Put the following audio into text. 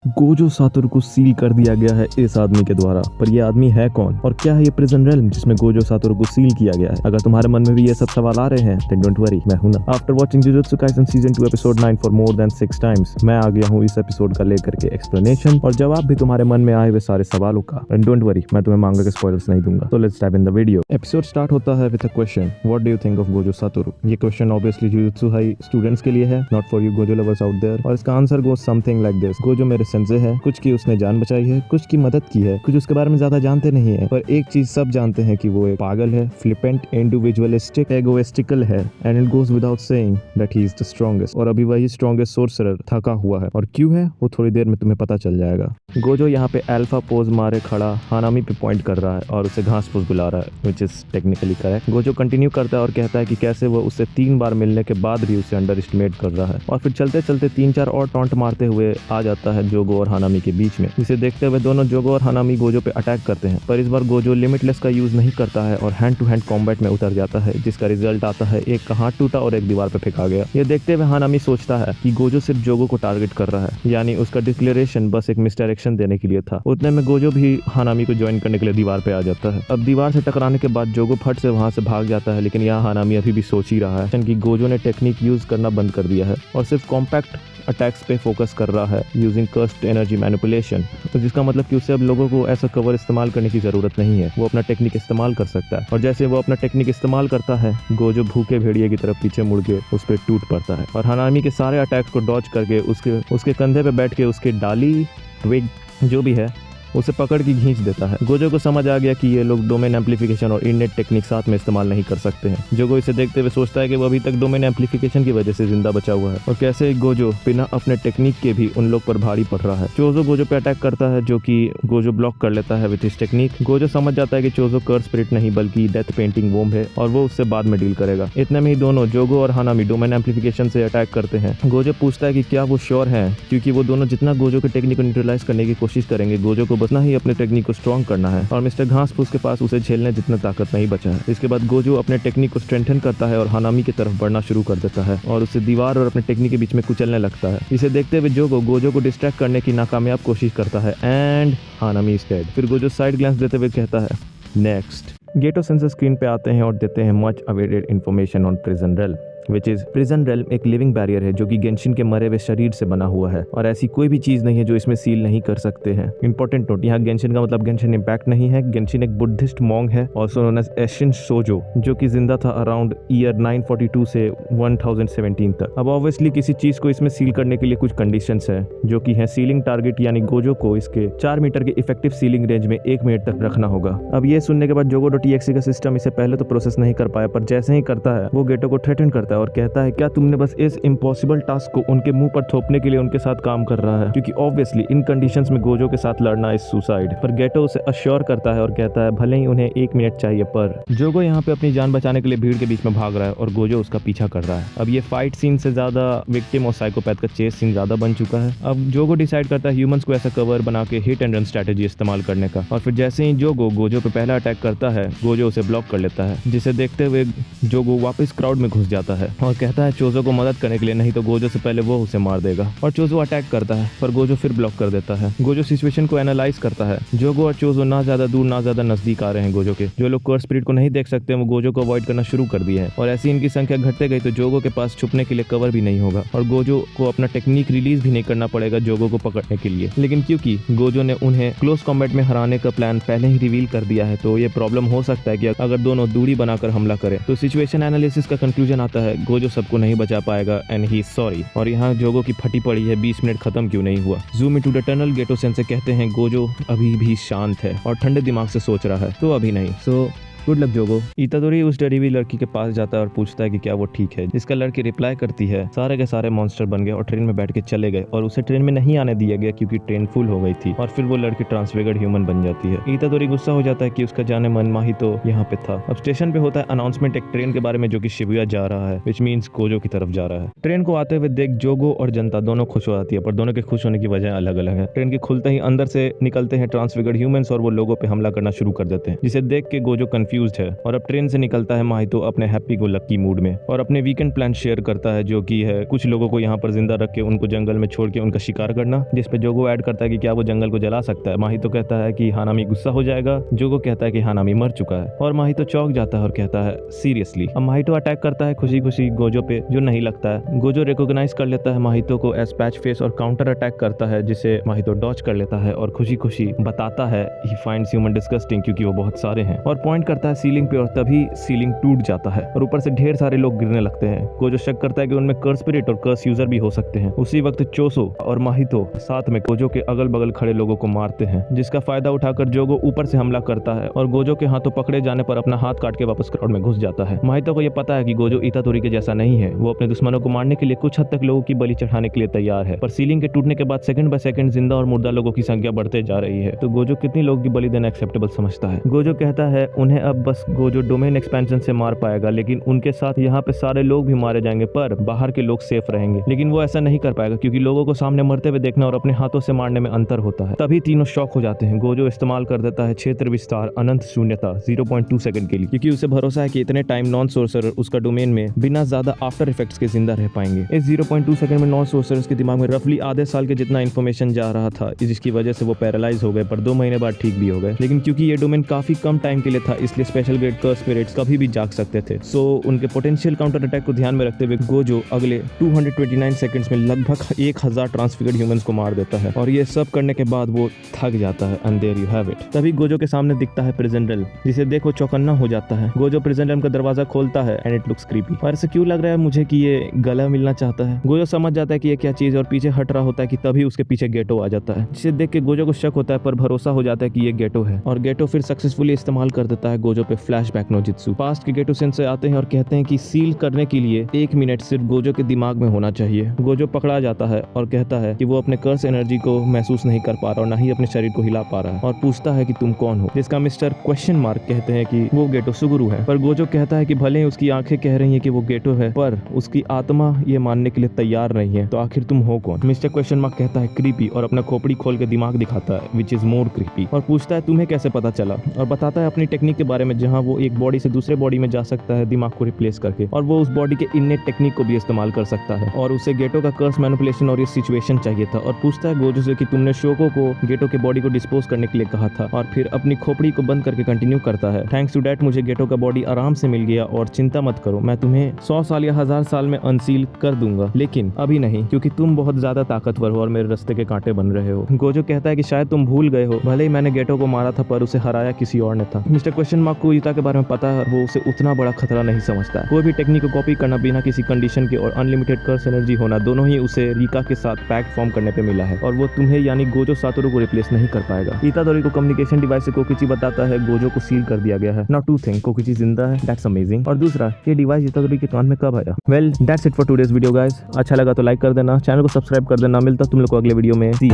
Gojo Satoru को seal कर दिया गया है इस आदमी के द्वारा, पर ये आदमी है कौन और क्या है ये प्रिजन रेल्म जिसमें गोजो सातोरू को सील किया गया है। अगर तुम्हारे मन में भी ये सब सवाल आ रहे हैं देन डोंट वरी, मैं हूं ना। After watching jujutsu Kaisen season 2 episode 9 for more than 6 times, मैं आ गया हूं इस एपिसोड का लेकर के एक्सप्लेनेशन और जवाब भी तुम्हारे मन में आए हुए सारे सवालों का। एंड डोंट वरी, मैं तुम्हें मांगा के स्पॉयलर्स नहीं दूंगा। तो let's dive in the video. Episode start होता है with a question, what do you think of Gojo Satoru. ये question obviously Jujutsu High students के लिए है, not for you Gojo lovers out there. और इसका answer goes something like this. Gojo मेरे sensei है, कुछ की उसने जान बचाई है, कुछ की मदद की है, कुछ उसके बारे में ज्यादा जानते नहीं है, पर एक चीज सब जानते हैं कि वो एक पागल है, फ्लिपेंट, इंडिविजुअलिस्टिक, एगोइस्टिकल है। And it goes without saying that he is the strongest. और अभी वही स्ट्रॉन्गेस्ट सोर्सरर थका हुआ है, और क्यों है वो थोड़ी देर में तुम्हें पता चल जाएगा। गोजो यहाँ पे अल्फा पोज मारे खड़ा हानामी पे पॉइंट कर रहा है और उसे घास फूस बुला रहा है, which is technically correct. Gojo continue करता है और कहता है कि कैसे वो उससे 3 बार मिलने के बाद भी उसे अंडर एस्टिमेट कर रहा है, और फिर चलते चलते 3-4 और टॉन्ट मारते हुए आ जाता है जोगो और हानामी के बीच में, जिसे देखते हुए दोनों जोगो और हानामी गोजो पे अटैक करते हैं। पर इस बार गोजो लिमिटलेस का यूज नहीं करता है और हैंड टू हैंड कॉम्बैट में उतर जाता है, जिसका रिजल्ट आता है एक का हाथ टूटा और एक दीवार पे फेंका गया। ये देखते हुए हानामी सोचता है कि गोजो सिर्फ जोगो को टारगेट कर रहा है, यानी उसका डिक्लेरेशन बस एक मिसडायरेक्शन देने के लिए था। उतने में गोजो भी हानामी को ज्वाइन करने के लिए दीवार पे आ जाता है। अब दीवार से टकराने के बाद जोगो फट से वहां से भाग जाता है, लेकिन यहाँ हानामी अभी भी सोच ही रहा है कि गोजो ने टेक्निक यूज करना बंद कर दिया है और सिर्फ कॉम्पैक्ट अटैक्स पे फोकस कर रहा है यूजिंग कर्स्ड एनर्जी मैनिपुलेशन। तो जिसका मतलब कि उसे अब लोगों को ऐसा कवर इस्तेमाल करने की जरूरत नहीं है, वो अपना टेक्निक इस्तेमाल कर सकता है। और जैसे वो अपना टेक्निक इस्तेमाल करता है, गोजो भूखे भेड़िए की तरफ पीछे मुड़ के उस पर टूट पड़ता है और हानामी के सारे अटैक्स को डॉज करके उसके कंधे पे बैठ के उसके डाली ट्विग जो भी है उसे पकड़ के खींच देता है। गोजो को समझ आ गया कि ये लोग डोमेन एम्पलीफिकेशन और इननेट टेक्निक साथ में इस्तेमाल नहीं कर सकते हैं। जोगो इसे देखते हुए सोचता है कि वो अभी तक डोमेन एम्पलीफिकेशन की वजह से जिंदा बचा हुआ है और कैसे गोजो बिना अपने टेक्निक के भी उन लोग पर भारी पड़ रहा है। चोजो गोजो पे अटैक करता है, जो कि गोजो ब्लॉक कर लेता है विद हिज टेक्निक। गोजो समझ जाता है कि चोजो कर्स स्पिरिट नहीं बल्कि डेथ पेंटिंग वोम है और वो उससे बाद में डील करेगा। इतने में ही दोनों जोगो और हानामी डोमेन एम्पलीफिकेशन से अटैक करते हैं। गोजो पूछता है कि क्या वो श्योर है, क्योंकि वो दोनों जितना गोजो के टेक्निक को न्यूट्रलाइज करने की कोशिश करेंगे, गोजो को बस ही अपने टेक्निक को स्ट्रॉन्ग करना है और मिस्टर घास फूस के पास उसे झेलने जितना ताकत नहीं बचा है। इसके बाद गोजो अपने टेक्निक को स्ट्रेंथन करता है और हानामी की तरफ बढ़ना शुरू कर देता है और उसे दीवार और अपने टेक्निक के बीच में कुचलने लगता है। इसे देखते हुए जोगो गोजो को डिस्ट्रैक्ट करने की नाकामयाब कोशिश करता है एंड हानामी इज डेड। फिर गोजो साइड ग्लांस देते हुए कहता है नेक्स्ट। गेटो सेंसर स्क्रीन पे आते हैं और देते हैं much awaited information on prison realm, which is prison realm एक लिविंग बैरियर है जो कि गेंशिन के मरे हुए शरीर से बना हुआ है और ऐसी कोई भी चीज नहीं है जो इसमें सील नहीं कर सकते हैं। इंपॉर्टेंट नोट, यहाँ गेंशिन का मतलब गेंशिन इम्पैक्ट नहीं है। गेंशिन एक बुद्धिस्ट मॉन्ग है, ऑल्सो नोन एज एशियन सोजो, जो कि जिंदा था अराउंड ईयर 942 से 1017 तक। अब ऑब्वियसली किसी चीज को इसमें सील करने के लिए कुछ कंडीशंस है, जो कि है सीलिंग टारगेट, यानी गोजो को इसके 4 मीटर के इफेक्टिव सीलिंग रेंज में 1 मिनट तक रखना होगा। अब ये सुनने के बाद जोगो.txt का सिस्टम इसे पहले तो प्रोसेस नहीं कर पाया, पर जैसे ही करता है वो गेटो को थ्रेटन करता है और कहता है क्या तुमने बस इस इम्पॉसिबल टास्क को उनके मुंह पर थोपने के लिए उनके साथ काम कर रहा है, क्योंकि ऑब्वियसली इन कंडीशंस में गोजो के साथ लड़ना इज सुसाइड। पर गेटो उसे अश्योर करता है और कहता है भले ही उन्हें 1 मिनट चाहिए, पर जोगो यहाँ पे अपनी जान बचाने के लिए भीड़ के बीच में भाग रहा है और गोजो उसका पीछा कर रहा है। अब ये फाइट सीन से ज्यादा विक्टिम और साइकोपैथ का चेस सीन ज्यादा बन चुका है। अब जोगो डिसाइड करता है ह्यूमंस को ऐसा कवर बना के हिट एंड रन स्ट्रेटेजी इस्तेमाल करने का, और फिर जैसे ही जोगो गोजो पे पहला अटैक करता है, गोजो उसे ब्लॉक कर लेता है, जिसे देखते हुए जोगो वापस क्राउड में घुस जाता है और कहता है चोजो को मदद करने के लिए, नहीं तो गोजो से पहले वो उसे मार देगा। और चोजो अटैक करता है पर गोजो फिर ब्लॉक कर देता है। गोजो सिचुएशन को एनालाइज करता है। जोगो और चोजो ना ज्यादा दूर ना ज्यादा नजदीक आ रहे हैं गोजो के। जो लोग कर्स स्पिरिट को नहीं देख सकते वो गोजो को अवॉइड करना शुरू कर दिए हैं, और ऐसी इनकी संख्या घटते गई तो जोगो के पास छुपने के लिए कवर भी नहीं होगा और गोजो को अपना टेक्निक रिलीज भी नहीं करना पड़ेगा जोगो को पकड़ने के लिए। लेकिन क्योंकि गोजो ने उन्हें क्लोज कॉम्बैट में हराने का प्लान पहले ही रिवील कर दिया है, तो ये प्रॉब्लम हो सकता है कि अगर दोनों दूरी बनाकर हमला करें तो सिचुएशन एनालिसिस का कंक्लूजन आता है गोजो सबको नहीं बचा पाएगा एंड ही सॉरी। और यहाँ जोगो की फटी पड़ी है 20 मिनट खत्म क्यों नहीं हुआ। Zoom into the tunnel, Geto sensei कहते हैं गोजो अभी भी शांत है और ठंडे दिमाग से सोच रहा है, तो अभी नहीं। सो गुड लक जोगो। इतादोरी उस डरी हुई लड़की के पास जाता है और पूछता है कि क्या वो ठीक है, जिसका लड़की रिप्लाई करती है सारे के सारे मॉन्स्टर बन गए और ट्रेन में बैठ के चले गए और उसे ट्रेन में नहीं आने दिया गया क्योंकि ट्रेन फुल हो गई थी, और फिर वो लड़की ट्रांसफिगर्ड ह्यूमन बन जाती है। इतादोरी गुस्सा हो जाता है कि उसका जाने मन माही तो यहाँ पे था। अब स्टेशन पे होता है अनाउंसमेंट एक ट्रेन के बारे में जो कि शिबुया जा रहा है, विच मीन्स गोजो की तरफ जा रहा है। ट्रेन को आते हुए देख जोगो और जनता दोनों खुश हो जाती है, पर दोनों के खुश होने की वजह अलग अलग है। ट्रेन के खुलते ही अंदर से निकलते हैं ट्रांसफिगर्ड ह्यूमंस और वो लोगों पे हमला करना शुरू कर देते हैं, जिसे देख के गोजो कंफ्यूज कंफ्यूज्ड है और अब ट्रेन से निकलता है माहितो अपने हैप्पी गो लकी मूड में और अपने वीकेंड प्लान शेयर करता है, जो कि है कुछ लोगों को यहाँ पर जिंदा रख के उनको जंगल में छोड़ के उनका शिकार करना, जिसपे जोगो ऐड करता है कि क्या वो जंगल को जला सकता है। माहितो कहता है कि हानामी गुस्सा हो जाएगा। जोगो कहता है कि हानामी मर चुका है और माहितो चौंक जाता है और कहता है सीरियसली। अब माहितो अटैक करता है खुशी खुशी गोजो पे, जो नहीं लगता है। गोजो रिकॉग्नाइज कर लेता है माहितो को एज पैच फेस और काउंटर अटैक करता है, जिसे माहितो डॉज कर लेता है और खुशी खुशी बताता है ही फाइंड्स ह्यूमन डिस्गस्टिंग, क्योंकि वो बहुत सारे हैं, और पॉइंट करता है सीलिंग पे और तभी सीलिंग टूट जाता है और ऊपर से ढेर सारे लोग गिरने लगते हैं। गोजो शक करता है कि उनमें कर्स स्पिरिट और कर्स यूजर भी हो सकते हैं। उसी वक्त चोसो और माहितो साथ में गोजो के अगल बगल खड़े लोगों को मारते हैं, जिसका फायदा उठाकर जोगो ऊपर से हमला करता है और गोजो के हाथों पकड़े जाने पर अपना हाथ काट के वापस क्राउड में घुस जाता है। माहितो को यह पता है कि गोजो इतादोरी के जैसा नहीं है, वो अपने दुश्मनों को मारने के लिए कुछ हद तक लोगों की बलि चढ़ाने के लिए तैयार है, पर सीलिंग के टूटने के बाद सेकंड बाय सेकंड जिंदा और मुर्दा लोगों की संख्या बढ़ते जा रही है, तो गोजो कितनी लोगों की बलि देना एक्सेप्टेबल समझता है। गोजो कहता है उन्हें अब बस गोजो डोमेन एक्सपेंशन से मार पाएगा, लेकिन उनके साथ यहाँ पे सारे लोग भी मारे जाएंगे, पर बाहर के लोग सेफ रहेंगे। लेकिन वो ऐसा नहीं कर पाएगा क्योंकि लोगों को सामने मरते हुए देखना और अपने हाथों से मारने में अंतर होता है। तभी तीनों शॉक हो जाते हैं। गोजो इस्तेमाल कर देता है क्षेत्र विस्तार अनंत शून्यता 0.2 सेकंड के लिए, क्योंकि उसे भरोसा है कि इतने टाइम नॉन सोर्सर उसका डोमेन में बिना ज्यादा आफ्टर इफेक्ट्स के जिंदा रह पाएंगे। इस 0.2 सेकंड में नॉन सोर्सर्स के दिमाग में रफली आधे साल के जितना इन्फॉर्मेशन जा रहा था, जिसकी वजह से वो पैरालाइज हो गए, पर 2 महीने बाद ठीक भी हो गए। लेकिन क्योंकि ये डोमेन काफी कम टाइम के लिए था, इसलिए स्पेशल ग्रेड कर्स स्पिरिट्स कभी भी जाग सकते थे। सो उनके पोटेंशियल काउंटर अटैक को ध्यान में रखते हुए गोजो अगले 229 सेकंड्स में लगभग 1000 ट्रांसफिगर्ड ह्यूमंस को मार देता है और ये सब करने के बाद वो थक जाता है। And there you have it. तभी गोजो के सामने दिखता है प्रिजन रेल, जिसे देख वो चौकन्ना हो जाता है। गोजो प्रिजन रेल का दरवाजा खोलता है एंड इट लुक्स क्रीपी। और ऐसे क्यों लग रहा है मुझे कि ये गला मिलना चाहता है। गोजो समझ जाता है कि ये क्या चीज और पीछे हट रहा होता है कि तभी उसके पीछे गेटो आ जाता है, जिसे देख के गोजो को शक होता है, पर भरोसा हो जाता है कि ये गेटो है और गेटो फिर सक्सेसफुली इस्तेमाल कर देता है गोजो पे फ्लैशबैक नोजित्सु। पास्ट के गेटो सेंसर आते हैं और कहते हैं कि सील करने के लिए 1 मिनट सिर्फ गोजो के दिमाग में होना चाहिए। गोजो पकड़ा जाता है और कहता है कि वो अपने कर्स एनर्जी को महसूस नहीं कर पा रहा और ना ही अपने शरीर को हिला पा रहा है, और पूछता है कि तुम कौन हो, जिसका मिस्टर क्वेश्चन मार्क कहते हैं कि वो गेटो सुगुरु है। पर गोजो कहता है कि भले ही उसकी आंखें कह रही हैं कि वो गेटो है, पर उसकी आत्मा ये मानने के लिए तैयार नहीं है, तो आखिर तुम हो कौन। मिस्टर क्वेश्चन मार्क कहता है क्रीपी, और अपना खोपड़ी खोल के दिमाग दिखाता है विच इज मोर क्रीपी, और पूछता है तुम्हें कैसे पता चला, और बताता है अपनी टेक्निक के बारे में, जहाँ वो एक बॉडी से दूसरे बॉडी में जा सकता है दिमाग को रिप्लेस करके, और वो उस बॉडी के इननेट टेक्निक को भी इस्तेमाल कर सकता है, और उसे गेटो का कर्स मैनिपुलेशन और ये सिचुएशन चाहिए था। और पूछता है गोजो से कि तुमने शोको को गेटो के बॉडी को डिस्पोज करने के लिए कहा था, और फिर अपनी खोपड़ी को बंद करके कंटिन्यू करता है थैंक्स टू डैट मुझे गेटो का बॉडी आराम से मिल गया, और चिंता मत करो, मैं तुम्हें 100 साल या 1000 साल में अनसील कर दूंगा, लेकिन अभी नहीं, क्योंकि तुम बहुत ज्यादा ताकतवर हो और मेरे रास्ते के कांटे बन रहे हो। गोजो कहता है कि शायद तुम भूल गए हो, भले ही मैंने गेटो को मारा था, पर उसे हराया किसी और ने था। मिस्टर क्वेश्चन मार्क को ईता के बारे में पता है, वो उसे उतना बड़ा खतरा नहीं समझता है। कोई भी टेक्निक को कॉपी करना बिना किसी कंडीशन के और अनलिमिटेड कर्स एनर्जी होना, दोनों ही उसे रिका के साथ पैक्ट फॉर्म करने पे मिला है, और वो तुम्हें यानी गोजो सातोरू को रिप्लेस नहीं कर पाएगा। इतादोरी को कम्युनिकेशन डिवाइस से कोकिची बताता है गोजो को सील कर दिया गया है। नाउ टू थिंक, कोकिची जिंदा है, दैट्स अमेजिंग, और दूसरा ये डिवाइस इतादोरी के कान में कब आया। Well that's it for today's video guys. अच्छा लगा तो लाइक कर देना, चैनल को सब्सक्राइब कर देना। मिलता तुम लोग को अगले वीडियो में। सी